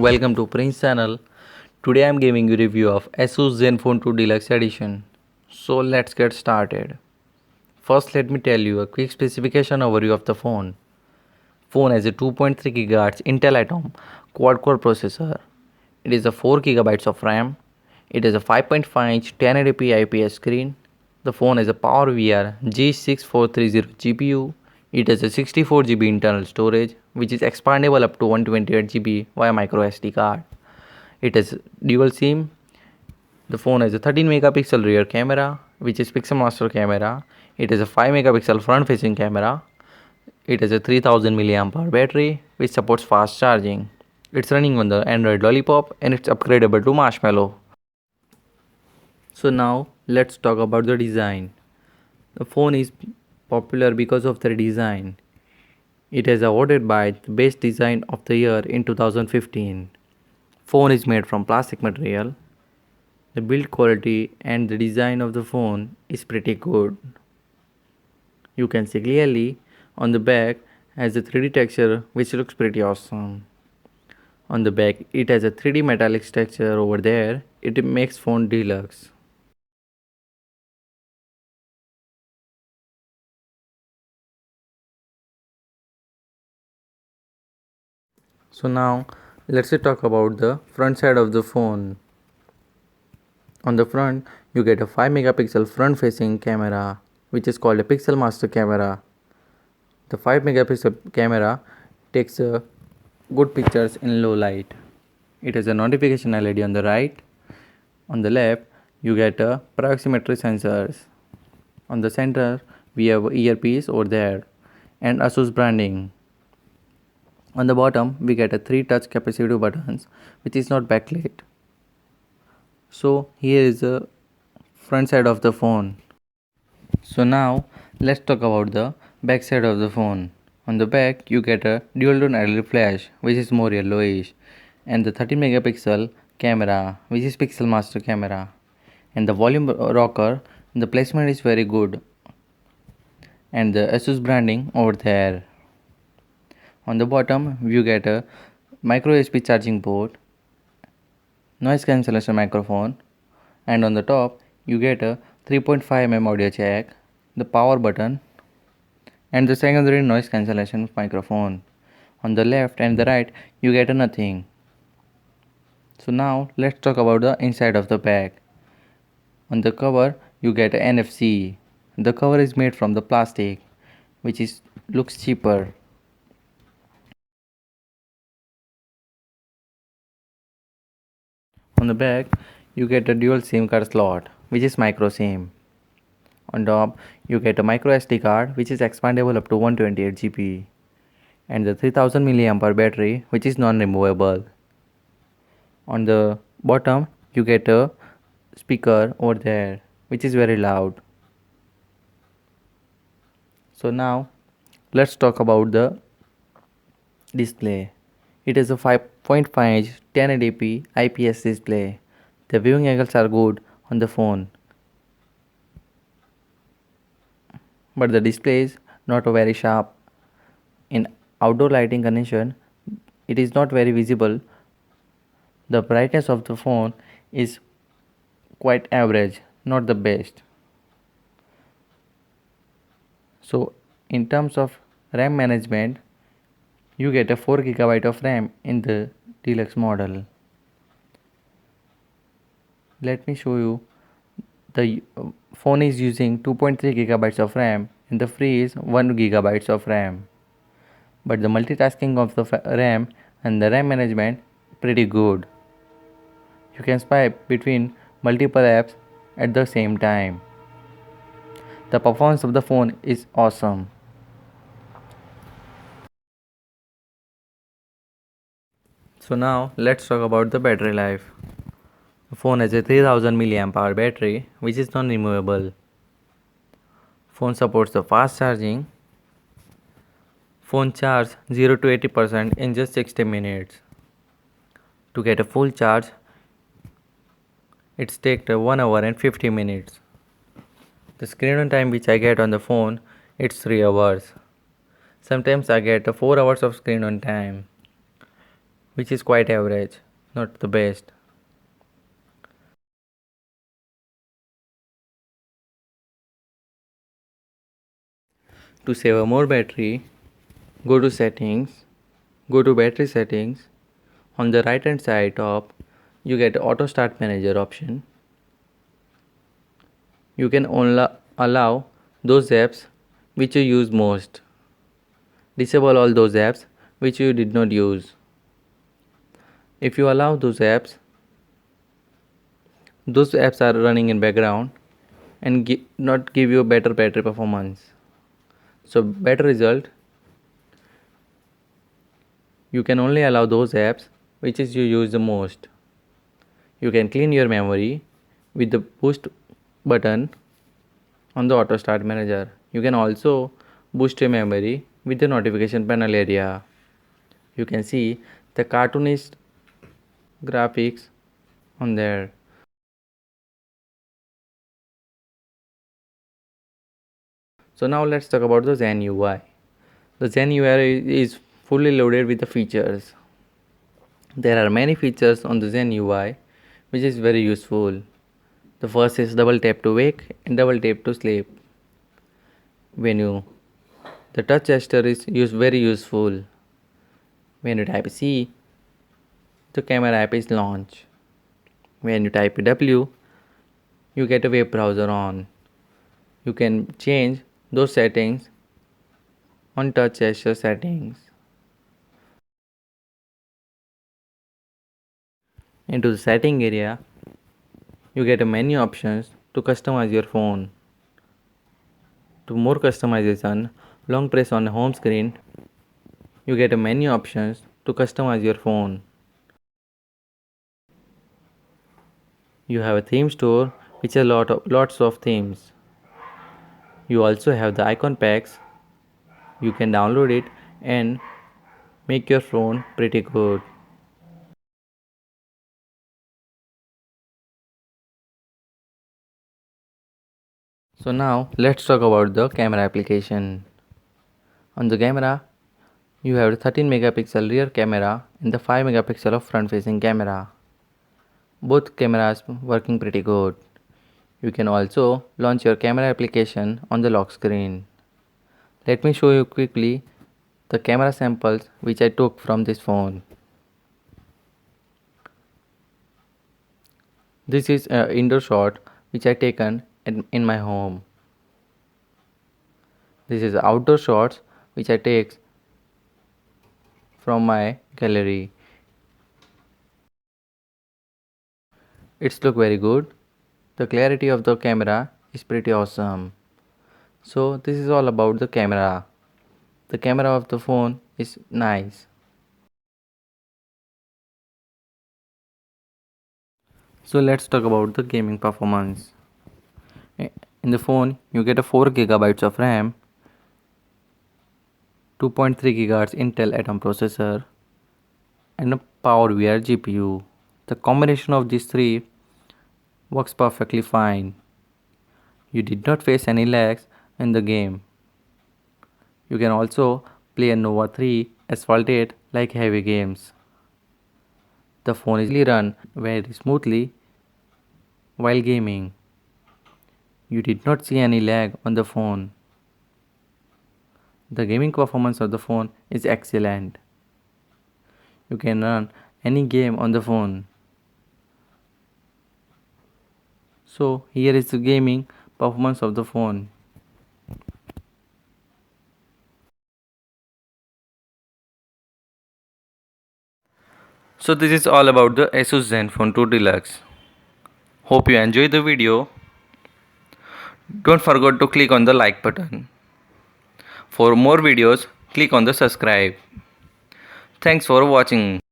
Welcome to Prince channel. Today I am giving you review of Asus Zenfone 2 Deluxe Edition. So let's get started. First let me tell you a quick specification overview of the phone. Phone has a 2.3 GHz Intel Atom quad-core processor. It is a 4 GB of RAM. It is a 5.5-inch 1080p IPS screen. The phone has a PowerVR G6430 GPU. It has a 64 GB internal storage, which is expandable up to 128 GB via micro SD card. It has dual SIM. The phone has a 13 megapixel rear camera, which is pixel master camera. It has a 5 megapixel front facing camera. It has a 3000 mAh battery, which supports fast charging. It's running on the Android Lollipop and it's upgradable to Marshmallow. So now let's talk about the design. The phone is popular because of the design. It is awarded by the best design of the year in 2015. Phone is made from plastic material. The build quality and the design of the phone is pretty good. You can see clearly on the back has a 3D texture which looks pretty awesome. On the back it has a 3D metallic texture over there. It makes phone deluxe. So now let's talk about the front side of the phone. On the front you get a 5 megapixel front facing camera which is called a pixel master camera. The 5 megapixel camera takes good pictures in low light. It has a notification LED on the right. On the left you get a proximity sensors. On the center we have earpiece over there and Asus branding. On the bottom we get a 3 touch capacitive buttons which is not backlit. So here is the front side of the phone. So now let's talk about the back side of the phone. On the back you get a dual tone LED flash which is more yellowish and the 13 megapixel camera which is pixel master camera, and the volume rocker, the placement is very good, and the Asus branding over there. On the bottom you get a micro USB charging port, noise cancellation microphone, and on the top you get a 3.5 mm audio jack, the power button, and the secondary noise cancellation microphone. On the left and the right you get a nothing. So now let's talk about the inside of the bag. On the cover you get a NFC. The cover is made from the plastic which looks cheaper. On the back you get a dual SIM card slot which is micro SIM. On top you get a micro SD card which is expandable up to 128 GB, and the 3000 mAh battery which is non-removable. On the bottom you get a speaker over there which is very loud. So now let's talk about the display. It is a 5.5-inch 1080p IPS display. The viewing angles are good on the phone, but the display is not very sharp. In outdoor lighting condition, it is not very visible. The brightness of the phone is quite average, not the best. So in terms of RAM management, you get a 4 GB of RAM in the deluxe model. Let me show you. The phone is using 2.3 GB of RAM and the free is 1 GB of RAM. But the multitasking of the RAM and the RAM management pretty good. You can swipe between multiple apps at the same time. The performance of the phone is awesome. So now let's talk about the battery life. The phone has a 3000 mAh battery which is non-removable. Phone supports the fast charging. Phone charge 0 to 80% in just 60 minutes. To get a full charge, it's take 1 hour and 50 minutes. The screen on time which I get on the phone, it's 3 hours. Sometimes I get 4 hours of screen on time. which is quite average, not the best. To save a more battery, go to settings, go to battery settings. On the right hand side top, you get auto start manager option. You can only allow those apps which you use most. Disable all those apps which you did not use. If you allow those apps are running in background and not give you better battery performance. So better result, you can only allow those apps which is you use the most. You can clean your memory with the boost button on the auto start manager. You can also boost your memory with the notification panel area. You can see the cartoonist graphics on there. So now let's talk about the ZenUI. The ZenUI is fully loaded with the features. There are many features on the ZenUI which is very useful. The first is double tap to wake and double tap to sleep. The touch gesture is very useful. When you type C, the camera app is launched. When you type W, you get a web browser on. You can change those settings on touch gesture settings. Into the setting area, you get a menu options to customize your phone. To more customization, long press on the home screen, you get a menu options to customize your phone. You have a theme store which has lots of themes. You also have the icon packs. You can download it and make your phone pretty good. So now let's talk about the camera application. On the camera, you have the 13 megapixel rear camera and the 5 megapixel of front facing camera. Both cameras working pretty good. You can also launch your camera application on the lock screen. Let me show you quickly the camera samples which I took from this phone. This is an indoor shot which I taken in my home. This is outdoor shots which I take from my gallery. It's look very good. The clarity of the camera is pretty awesome. So this is all about the camera. The camera of the phone is nice. So let's talk about the gaming performance. In the phone, you get a 4 GB of RAM, 2.3 GHz Intel Atom processor, and a Power VR GPU. The combination of these three works perfectly fine. You did not face any lags in the game. You can also play a Nova 3 Asphalt 8 like heavy games. The phone is easily run very smoothly while gaming. You did not see any lag on the phone. The gaming performance of the phone is excellent. You can run any game on the phone. So here is the gaming performance of the phone. So this is all about the Asus Zenfone 2 Deluxe. Hope you enjoyed the video. Don't forget to click on the like button. For more videos, click on the subscribe. Thanks for watching.